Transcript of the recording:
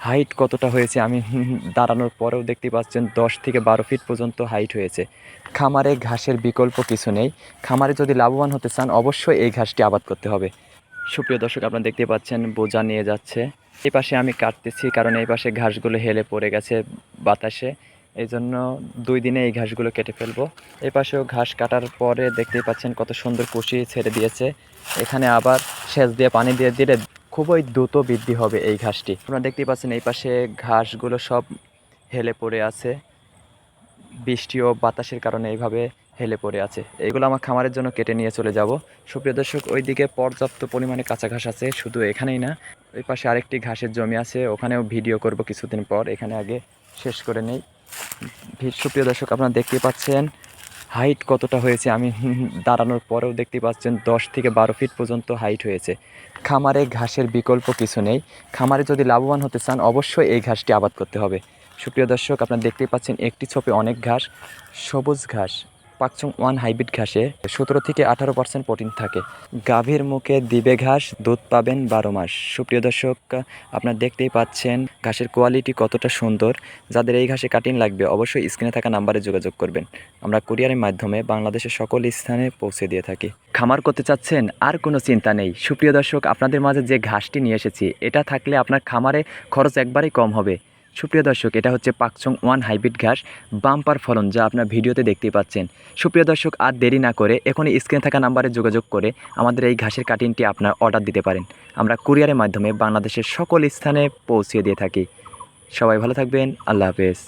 Height কতটা হয়েছে আমি দাঁড়ানোর পরেও দেখতে পাচ্ছেন 10 থেকে 12 ফিট পর্যন্ত হাইট হয়েছে। খামারে ঘাসের বিকল্প কিছু নেই। খামারে যদি লাভবান হতে চান অবশ্যই এই ঘাসটি আবাদ করতে হবে। সুপ্রিয় দর্শক, আপনারা দেখতে পাচ্ছেন বোঝা নিয়ে যাচ্ছে। এই পাশে আমি কাটতেছি কারণ এই পাশে ঘাসগুলো হেলে পড়ে গেছে বাতাসে। এই জন্য 2 দিনে এই ঘাসগুলো কেটে ফেলবো। এই পাশেও ঘাস কাটার পরে দেখতেই পাচ্ছেন কত সুন্দর কুশি ছেড়ে দিয়েছে। এখানে আবার সেচ দিয়ে পানি দিয়ে দিলে খুবই দ্রুত বৃদ্ধি হবে এই ঘাসটি। আপনারা দেখতেই পাচ্ছেন এই পাশে ঘাসগুলো সব হেলে পড়ে আছে। বৃষ্টি ও বাতাসের কারণে এইভাবে হেলে পড়ে আছে। এগুলো আমার খামারের জন্য কেটে নিয়ে চলে যাব। সুপ্রিয় দর্শক, ওইদিকে পর্যাপ্ত পরিমাণে কাঁচা ঘাস আছে, শুধু এখানেই না, ওই পাশে আরেকটি ঘাসের জমি আছে, ওখানেও ভিডিও করব কিছুদিন পর। এখানে আগে শেষ করে নেই। সুপ্রিয় দর্শক, আপনারা দেখতে পাচ্ছেন হাইট কতটা হয়েছে আমি দাঁড়ানোর পরেও দেখতে পাচ্ছেন 10 থেকে 12 ফিট পর্যন্ত হাইট হয়েছে। খামারে ঘাসের বিকল্প কিছু নেই। খামারে যদি লাভবান হতে চান অবশ্যই এই ঘাসটি আবাদ করতে হবে। সুপ্রিয় দর্শক, আপনারা দেখতেই পাচ্ছেন একটি ছোপে অনেক ঘাস, সবুজ ঘাস। পাকচং 1 হাইব্রিড ঘাসে 17 থেকে 18% প্রোটিন থাকে। গাভীর মুখে দিবে ঘাস, দুধ পাবেন 12 মাস। সুপ্রিয় দর্শক, আপনারা দেখতেই পাচ্ছেন ঘাসের কোয়ালিটি কতটা সুন্দর। যাদের এই ঘাসে কাটিং লাগবে অবশ্যই স্ক্রিনে থাকা নাম্বারে যোগাযোগ করবেন। আমরা কুরিয়ারের মাধ্যমে বাংলাদেশের সকল স্থানে পৌঁছে দিয়ে থাকি। খামার করতে চাচ্ছেন? আর কোনো চিন্তা নেই। সুপ্রিয় দর্শক, আপনাদের মাঝে যে ঘাসটি নিয়ে এসেছি এটা থাকলে আপনার খামারে খরচ একবারেই কম হবে। সুপ্রিয় দর্শক, এটা হচ্ছে পাকচং 1 হাইব্রিড ঘাস, বাম্পার ফলন, যা আপনার ভিডিওতে দেখতেই পাচ্ছেন। সুপ্রিয় দর্শক, আর দেরি না করে এখনই স্ক্রিনে থাকা নাম্বারে যোগাযোগ করে আমাদের এই ঘাসের কাটিংটি আপনার অর্ডার দিতে পারেন। আমরা কুরিয়ারের মাধ্যমে বাংলাদেশের সকল স্থানে পৌঁছে দিয়ে থাকি। সবাই ভালো থাকবেন। আল্লাহ হাফেজ।